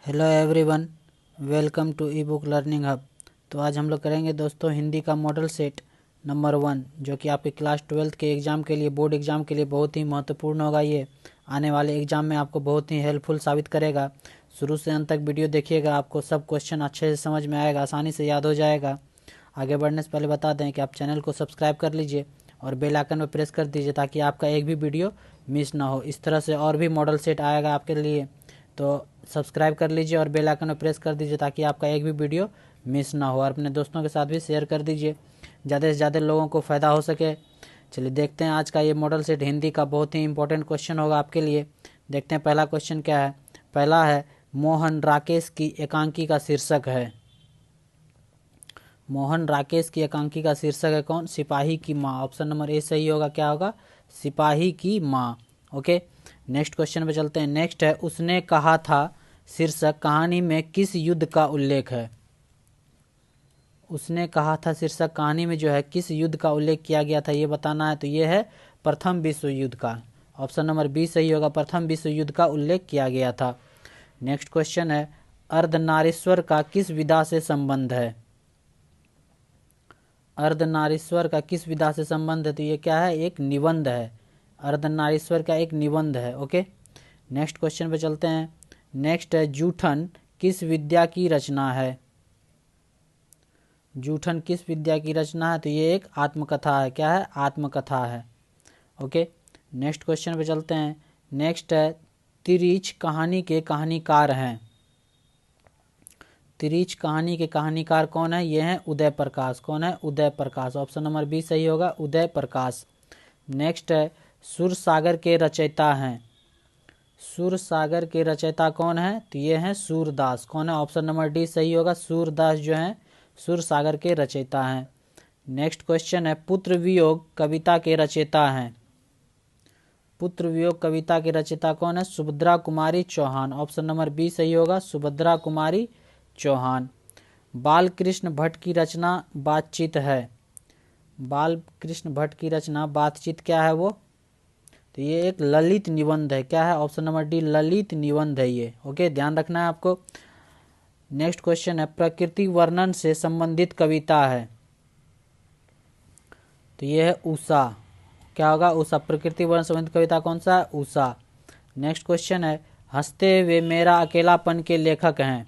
Hello everyone, welcome to e book learning hub. तो आज हम लोग करेंगे दोस्तों हिंदी का मॉडल सेट नंबर 1, जो कि आपके क्लास 12 के एग्ज़ाम के लिए, बोर्ड एग्ज़ाम के लिए बहुत ही महत्वपूर्ण होगा। ये आने वाले एग्ज़ाम में आपको बहुत ही हेल्पफुल साबित करेगा। शुरू से अंत तक वीडियो देखिएगा, आपको सब क्वेश्चन अच्छे से समझ में आएगा, आसानी से याद हो जाएगा। आगे बढ़ने से पहले बता दें कि आप चैनल को सब्सक्राइब कर लीजिए और बेल आइकन पर प्रेस कर दीजिए ताकि आपका एक भी वीडियो मिस ना हो। इस तरह से और भी मॉडल सेट आएगा आपके लिए, तो सब्सक्राइब कर लीजिए और बेल आइकन पर प्रेस कर दीजिए ताकि आपका एक भी वीडियो मिस ना हो। और अपने दोस्तों के साथ भी शेयर कर दीजिए, ज़्यादा से ज़्यादा लोगों को फ़ायदा हो सके। चलिए देखते हैं आज का ये मॉडल सेट हिंदी का बहुत ही इंपॉर्टेंट क्वेश्चन होगा आपके लिए। देखते हैं पहला क्वेश्चन क्या है। पहला है, मोहन राकेश की एकांकी का शीर्षक है। मोहन राकेश की एकांकी का शीर्षक है कौन? सिपाही की माँ। ऑप्शन नंबर ए सही होगा। क्या होगा? सिपाही की माँ। ओके, नेक्स्ट क्वेश्चन पे चलते हैं। नेक्स्ट है, उसने कहा था शीर्षक कहानी में किस युद्ध का उल्लेख है? उसने कहा था शीर्षक कहानी में जो है किस युद्ध का उल्लेख किया गया था, ये बताना है। तो ये है प्रथम विश्व युद्ध का। ऑप्शन नंबर बी सही होगा, प्रथम विश्व युद्ध का उल्लेख किया गया था। नेक्स्ट क्वेश्चन है, अर्धनारीश्वर का किस विधा से संबंध है? अर्धनारीश्वर का किस विधा से संबंध है? तो ये क्या है? एक निबंध है। अर्धनारीश्वर का एक निबंध है। ओके, नेक्स्ट क्वेश्चन पे चलते हैं। नेक्स्ट है, जूठन किस विद्या की रचना है? जूठन किस विद्या की रचना है? तो ये एक आत्मकथा है। क्या है? आत्मकथा है। ओके, नेक्स्ट क्वेश्चन पे चलते हैं। नेक्स्ट है, तिरीच कहानी के कहानीकार हैं। तिरीच कहानी के कहानीकार कौन है? ये हैं उदय प्रकाश। कौन है? Uday Prakash. Option number B सही होगा, उदय प्रकाश। नेक्स्ट है, सुरसागर के रचयिता हैं। सुरसागर के रचयिता कौन है? तो ये हैं सूरदास। कौन है? ऑप्शन नंबर डी सही होगा, सूरदास जो हैं सुरसागर के रचयिता हैं। नेक्स्ट क्वेश्चन है, पुत्र वियोग कविता के रचयिता हैं। पुत्र वियोग कविता के रचयिता कौन है? Subhadra Kumari Chauhan. Option number B सही होगा, सुभद्रा कुमारी चौहान। बाल कृष्ण भट्ट की रचना बातचीत है। बाल कृष्ण भट्ट की रचना बातचीत क्या है वो? तो ये एक ललित निबंध है। क्या है? ऑप्शन नंबर डी ललित निबंध है ये। ओके, ध्यान रखना है आपको। नेक्स्ट क्वेश्चन है, प्रकृति वर्णन से संबंधित कविता है। तो ये है उषा। क्या होगा? उषा। प्रकृति वर्णन संबंधित कविता कौन सा है? उषा। नेक्स्ट क्वेश्चन है, हंसते हुए मेरा अकेलापन के लेखक हैं।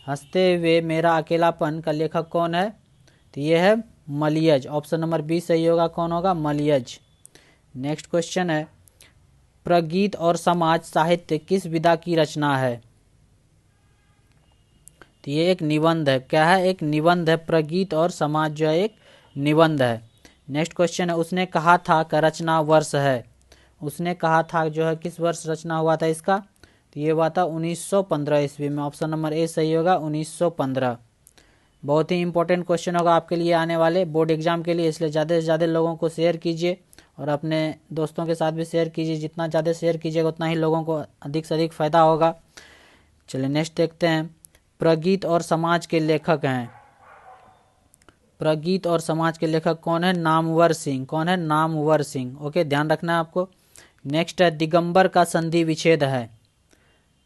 हंसते हुए मेरा अकेलापन का लेखक कौन है? तो ये है मलियज। ऑप्शन नंबर बी सही होगा। कौन होगा? मलियज। नेक्स्ट क्वेश्चन है, प्रगीत और समाज साहित्य किस विधा की रचना है? तो ये एक निबंध है। क्या है? एक निबंध है। प्रगीत और समाज जो है एक निबंध है। नेक्स्ट क्वेश्चन है, उसने कहा था का रचना वर्ष है। उसने कहा था जो है किस वर्ष रचना हुआ था इसका? तो ये हुआ था 1915 ईस्वी में। ऑप्शन नंबर ए सही होगा, 1915। बहुत ही इंपॉर्टेंट क्वेश्चन होगा आपके लिए आने वाले बोर्ड एग्जाम के लिए, इसलिए ज़्यादा से ज़्यादा लोगों को शेयर कीजिए और अपने दोस्तों के साथ भी शेयर कीजिए। जितना ज़्यादा शेयर कीजिएगा उतना ही लोगों को अधिक से अधिक फ़ायदा होगा। चलिए नेक्स्ट देखते हैं, प्रगीत और समाज के लेखक हैं। प्रगीत और समाज के लेखक कौन है? नामवर सिंह। कौन है? नामवर सिंह। ओके, ध्यान रखना है आपको। नेक्स्ट है, दिगंबर का संधि विच्छेद है।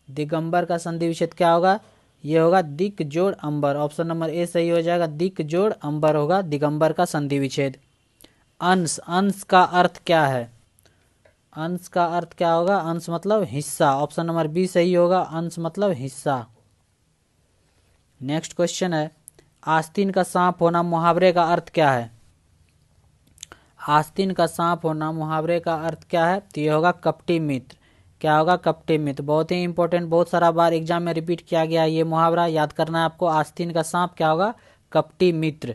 दिगंबर का संधि विच्छेद क्या होगा? ये होगा दिक जोड़ अंबर। ऑप्शन नंबर ए सही हो जाएगा, दिक जोड़ अंबर होगा दिगंबर का संधि विच्छेद। अंश। अंश का अर्थ क्या है? अंश का अर्थ क्या होगा? अंश मतलब हिस्सा। ऑप्शन नंबर बी सही होगा, अंश मतलब हिस्सा। नेक्स्ट क्वेश्चन है, आस्तीन का सांप होना मुहावरे का अर्थ क्या है? आस्तीन का सांप होना मुहावरे का अर्थ क्या है? तो ये होगा कपटी मित्र। क्या होगा? कपटी मित्र। बहुत ही इंपॉर्टेंट, बहुत सारा बार एग्जाम में रिपीट किया गया ये मुहावरा, याद करना है आपको। आस्तीन का सांप क्या होगा? कपटी मित्र।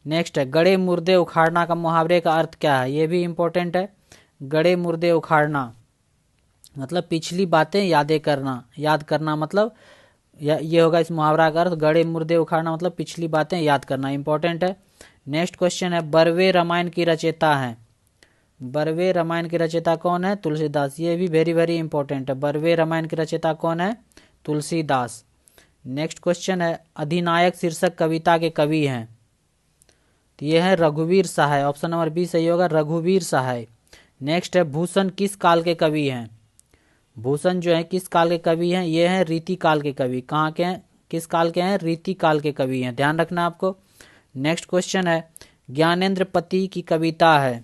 नेक्स्ट है, गड़े मुर्दे उखाड़ना का मुहावरे का अर्थ क्या है? ये भी इंपॉर्टेंट है। गड़े मुर्दे उखाड़ना मतलब पिछली बातें यादें करना, याद करना मतलब ये होगा इस मुहावरा का अर्थ। गड़े मुर्दे उखाड़ना मतलब पिछली बातें याद करना, इंपॉर्टेंट है। नेक्स्ट क्वेश्चन है, बरवे रामायण की रचयिता हैं। बरवे रामायण के रचयिता कौन है? तुलसीदास। ये भी वेरी वेरी इंपॉर्टेंट है। बरवे रामायण के रचयिता कौन है? तुलसीदास। नेक्स्ट क्वेश्चन है, अधिनायक शीर्षक कविता के कवि हैं। तो ये है रघुवीर सहाय। ऑप्शन नंबर बी सही होगा, रघुवीर सहाय। नेक्स्ट है, भूषण किस काल के कवि हैं? भूषण जो है किस काल के कवि हैं? ये हैं रीति काल के कवि। कहाँ के हैं? किस काल के हैं? रीति काल के कवि हैं, ध्यान रखना आपको। नेक्स्ट क्वेश्चन है, ज्ञानेंद्र पति की कविता है,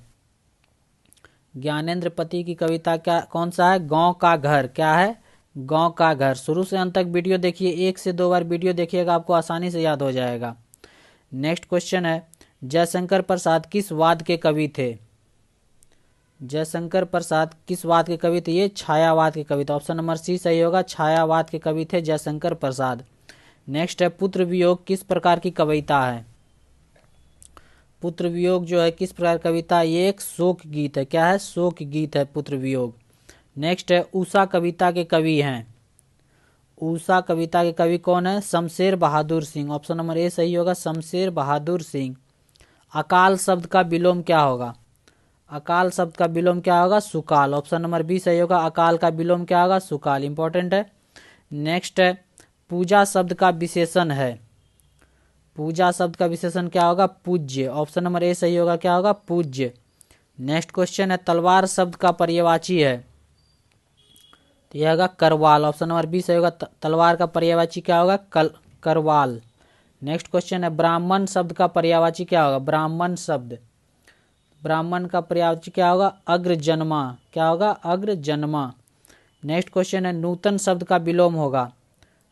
ज्ञानेंद्र पति की कविता क्या कौन सा है? गांव का घर। क्या है? गांव का घर। शुरू से अंत तक वीडियो देखिए, 1 से 2 बार वीडियो देखिएगा, आपको आसानी से याद हो जाएगा। नेक्स्ट क्वेश्चन है, जयशंकर प्रसाद किस वाद के कवि थे? जयशंकर प्रसाद किस वाद के कवि थे? ये छायावाद के कवि थे। ऑप्शन नंबर सी सही होगा, छायावाद के कवि थे जयशंकर प्रसाद। नेक्स्ट है, पुत्र वियोग किस प्रकार की कविता है? पुत्र वियोग जो है किस प्रकार कविता? ये एक शोक गीत है। क्या है? शोक गीत है पुत्र वियोग। नेक्स्ट है, उषा कविता के कवि हैं, उषा कविता के कवि कौन है? Shamsher Bahadur Singh. Option number A सही होगा, शमशेर बहादुर सिंह। अकाल शब्द का विलोम क्या होगा? अकाल शब्द का विलोम क्या होगा? सुकाल। ऑप्शन नंबर बी सही होगा, अकाल का विलोम क्या होगा? सुकाल। इंपॉर्टेंट है। नेक्स्ट है, पूजा शब्द का विशेषण है, पूजा शब्द का विशेषण क्या होगा? पूज्य। ऑप्शन नंबर ए सही होगा, क्या होगा? पूज्य। नेक्स्ट क्वेश्चन है, तलवार शब्द का पर्यायवाची है, तो यह होगा करवाल। ऑप्शन नंबर बी सही होगा, तलवार का पर्यायवाची क्या होगा? करवाल। नेक्स्ट क्वेश्चन है, ब्राह्मण शब्द का पर्यायवाची क्या होगा? ब्राह्मण शब्द, ब्राह्मण का पर्यायवाची क्या होगा? अग्रजन्मा। क्या होगा? अग्रजन्मा। नेक्स्ट क्वेश्चन है, नूतन शब्द का विलोम होगा,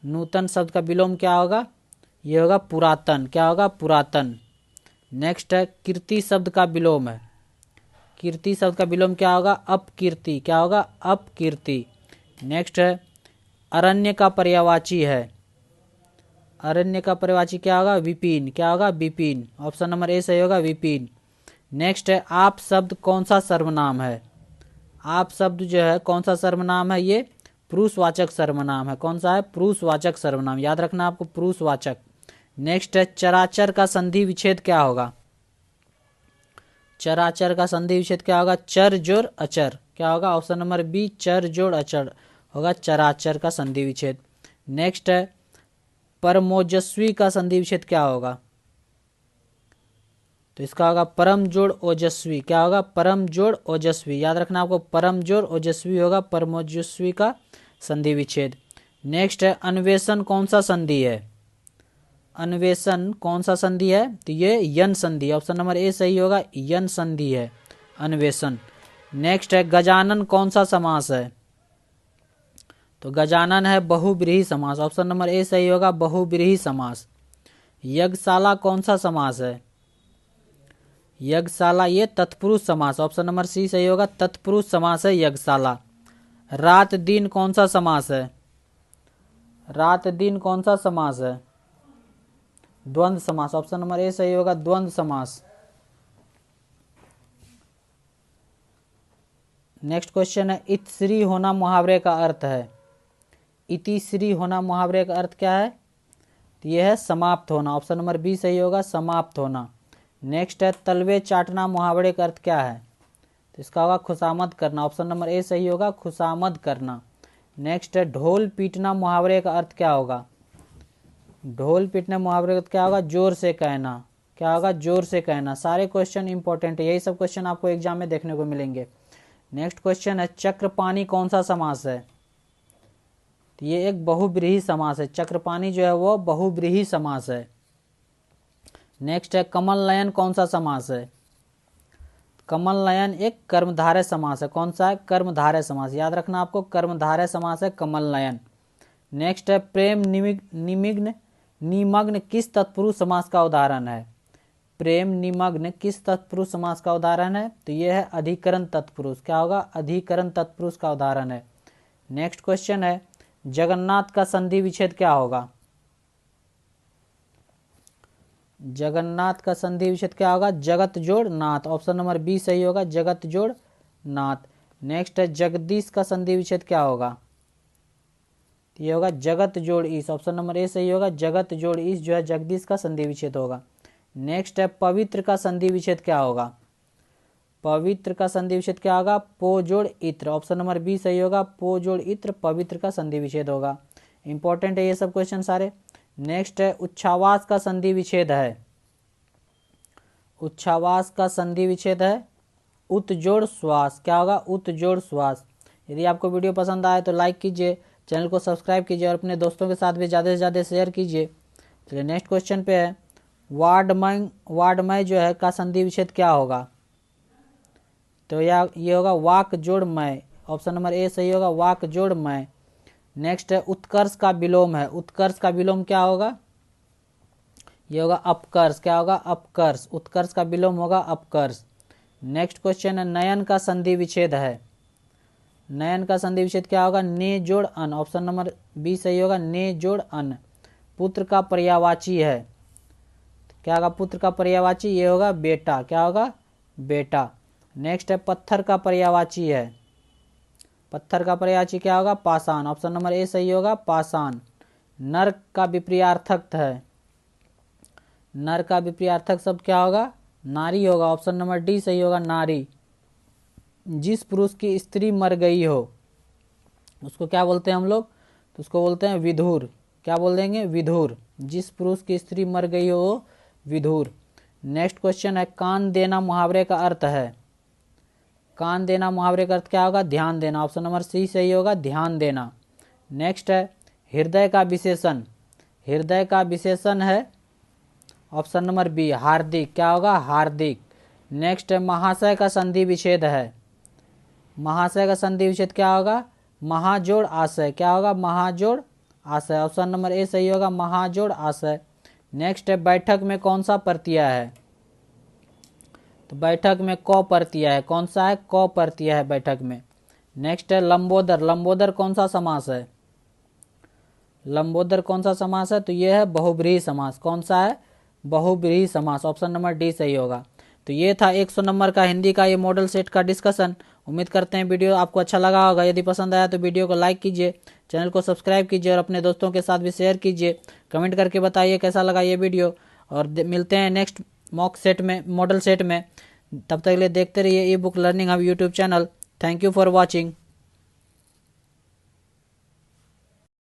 नूतन शब्द का विलोम क्या होगा? ये होगा पुरातन। क्या होगा? पुरातन। नेक्स्ट है, कीर्ति शब्द का विलोम है, कीर्ति शब्द का विलोम क्या होगा? अपकीर्ति। क्या होगा? अपकीर्ति। नेक्स्ट है, अरण्य का पर्यायवाची है, अरण्य का पर्यायवाची क्या होगा? विपिन। क्या होगा? विपिन। ऑप्शन नंबर ए सही होगा, विपिन। नेक्स्ट है, आप शब्द कौन सा सर्वनाम है? आप शब्द जो है कौन सा सर्वनाम है? ये पुरुषवाचक सर्वनाम है। कौन सा है? पुरुषवाचक सर्वनाम, याद रखना आपको, पुरुषवाचक। नेक्स्ट है, चराचर का संधि विच्छेद क्या होगा? चराचर का संधि विच्छेद क्या होगा? चर जोड़ अचर। क्या होगा? ऑप्शन नंबर बी, चर जोड़ अचर होगा चराचर का संधि विच्छेद। नेक्स्ट है, परमोजस्वी का संधि विच्छेद क्या होगा? तो इसका होगा परम जोड़ ओजस्वी। क्या होगा? परम जोड़ ओजस्वी, याद रखना आपको, परम जोड़ ओजस्वी होगा परमोजस्वी का संधि विच्छेद। नेक्स्ट है, अन्वेषण कौन सा संधि है? अन्वेषण कौन सा संधि है? तो ये यन संधि। ऑप्शन नंबर ए सही होगा, यन संधि है अन्वेषण। नेक्स्ट है, गजानन कौन सा समास है? तो गजानन है बहुब्रीहि समास। ऑप्शन नंबर ए सही होगा, बहुब्रीहि समास। यज्ञशाला कौन सा समास है? यज्ञशाला ये तत्पुरुष समास। ऑप्शन नंबर सी सही होगा, तत्पुरुष समास है यज्ञशाला। रात दिन कौन सा समास है? रात दिन कौन सा समास है? द्वंद्व समास। ऑप्शन नंबर ए सही होगा, द्वंद्व समास। नेक्स्ट क्वेश्चन है, इतिश्री होना मुहावरे का अर्थ है, इतिश्री होना मुहावरे का अर्थ क्या है? तो यह है समाप्त होना। ऑप्शन नंबर बी सही होगा, समाप्त होना। नेक्स्ट है, तलवे चाटना मुहावरे का अर्थ क्या है? तो इसका होगा खुशामद करना। ऑप्शन नंबर ए सही होगा, खुशामद करना। नेक्स्ट है, ढोल पीटना मुहावरे का अर्थ क्या होगा? ढोल पीटना मुहावरे का अर्थ क्या होगा? जोर से कहना। क्या होगा? जोर से कहना। सारे क्वेश्चन इंपॉर्टेंट है, यही सब क्वेश्चन आपको एग्जाम में देखने को मिलेंगे। नेक्स्ट क्वेश्चन है, चक्रपाणी कौन सा समास है? तो ये एक बहुब्रीहि समास है, चक्रपाणी जो है वो बहुब्रीहि समास है। नेक्स्ट है, कमल नयन कौन सा समास है? कमल नयन एक कर्मधारय समास है। कौन सा है? कर्मधारय समास, याद रखना आपको, कर्मधारय समास है कमल नयन। नेक्स्ट है, प्रेम निमग्न किस तत्पुरुष समास का उदाहरण है? प्रेम निमग्न किस तत्पुरुष समास का उदाहरण है? तो यह है अधिकरण तत्पुरुष। क्या होगा? अधिकरण तत्पुरुष का उदाहरण है। नेक्स्ट क्वेश्चन है, जगन्नाथ का संधि विच्छेद क्या होगा? जगन्नाथ का संधि विच्छेद क्या होगा? जगत जोड़ नाथ। ऑप्शन नंबर बी सही होगा, जगत जोड़ नाथ। नेक्स्ट है, जगदीश का संधि विच्छेद क्या होगा? ये होगा जगत जोड़ ईश। ऑप्शन नंबर ए सही होगा, जगत जोड़ ईश जो है जगदीश का संधि विच्छेद होगा। नेक्स्ट है, पवित्र का संधि विच्छेद क्या होगा? पवित्र का संधि विच्छेद क्या होगा? पो जोड़ इत्र। ऑप्शन नंबर बी सही होगा, पो जोड़ इत्र पवित्र का संधि विच्छेद होगा। इंपॉर्टेंट है ये सब क्वेश्चन सारे। नेक्स्ट है, उच्छ्वास का संधि विच्छेद है, उच्छ्वास का संधि विच्छेद है उत जोड़ श्वास। क्या होगा? उत जोड़ श्वास। यदि आपको वीडियो पसंद आए तो लाइक कीजिए, चैनल को सब्सक्राइब कीजिए और अपने दोस्तों के साथ भी ज़्यादा से ज़्यादा शेयर कीजिए। चलिए नेक्स्ट क्वेश्चन पे है, वाडमय जो है का संधि विच्छेद क्या होगा? तो ये होगा वाक जोड़ मय। ऑप्शन नंबर ए सही होगा, वाक जोड़ मय। नेक्स्ट है उत्कर्ष का विलोम है। उत्कर्ष का विलोम क्या होगा? ये होगा अपकर्ष। क्या होगा? अपकर्ष। उत्कर्ष का विलोम होगा अपकर्ष। नेक्स्ट क्वेश्चन है, नयन का संधि विच्छेद है। नयन का संधि विच्छेद क्या होगा? ने जोड़ अन। ऑप्शन नंबर बी सही होगा, ने जोड़ अन। पुत्र का पर्यायवाची है। क्या होगा पुत्र का पर्यायवाची? ये होगा बेटा। क्या होगा? बेटा। नेक्स्ट है पत्थर का पर्यायवाची है। पत्थर का पर्यायवाची क्या होगा? पाषाण। ऑप्शन नंबर ए सही होगा, पाषाण। नर का विपर्यार्थक है। नर का विपर्यार्थक शब्द क्या होगा? नारी होगा। ऑप्शन नंबर डी सही होगा, नारी। जिस पुरुष की स्त्री मर गई हो उसको क्या बोलते हैं हम लोग? तो उसको बोलते हैं विधुर। क्या बोल देंगे? विधुर। जिस पुरुष की स्त्री मर गई हो वो विधुर। नेक्स्ट क्वेश्चन है, कान देना मुहावरे का अर्थ है। कान देना मुहावरे का अर्थ क्या होगा? ध्यान देना। ऑप्शन नंबर सी सही होगा, ध्यान देना। नेक्स्ट है हृदय का विशेषण। हृदय का विशेषण है ऑप्शन नंबर बी, हार्दिक। क्या होगा? हार्दिक। नेक्स्ट है महाशय का संधि विच्छेद है। महाशय का संधि विच्छेद क्या होगा? महाजोड़ आशय। क्या होगा? महाजोड़ आशय। ऑप्शन नंबर ए सही होगा, महाजोड़ आशय। नेक्स्ट है बैठक में कौन सा प्रत्यय है? तो बैठक में क प्रत्यय है। कौन सा है? क प्रत्यय है बैठक में। नेक्स्ट है लंबोदर। लंबोदर कौन सा समास है? लंबोदर कौन सा समास है? तो ये है बहुब्रीहि समास। कौन सा है? बहुब्रीहि समास। ऑप्शन नंबर डी सही होगा। तो ये था 100 नंबर का हिंदी का ये मॉडल सेट का डिस्कशन। उम्मीद करते हैं वीडियो आपको अच्छा लगा होगा। यदि पसंद आया तो वीडियो को लाइक कीजिए, चैनल को सब्सक्राइब कीजिए और अपने दोस्तों के साथ भी शेयर कीजिए। कमेंट करके बताइए कैसा लगा ये वीडियो। और मिलते हैं नेक्स्ट मॉक सेट में, मॉडल सेट में। तब तक के लिए देखते रहिए ई book learning hub YouTube channel. Thank you for watching.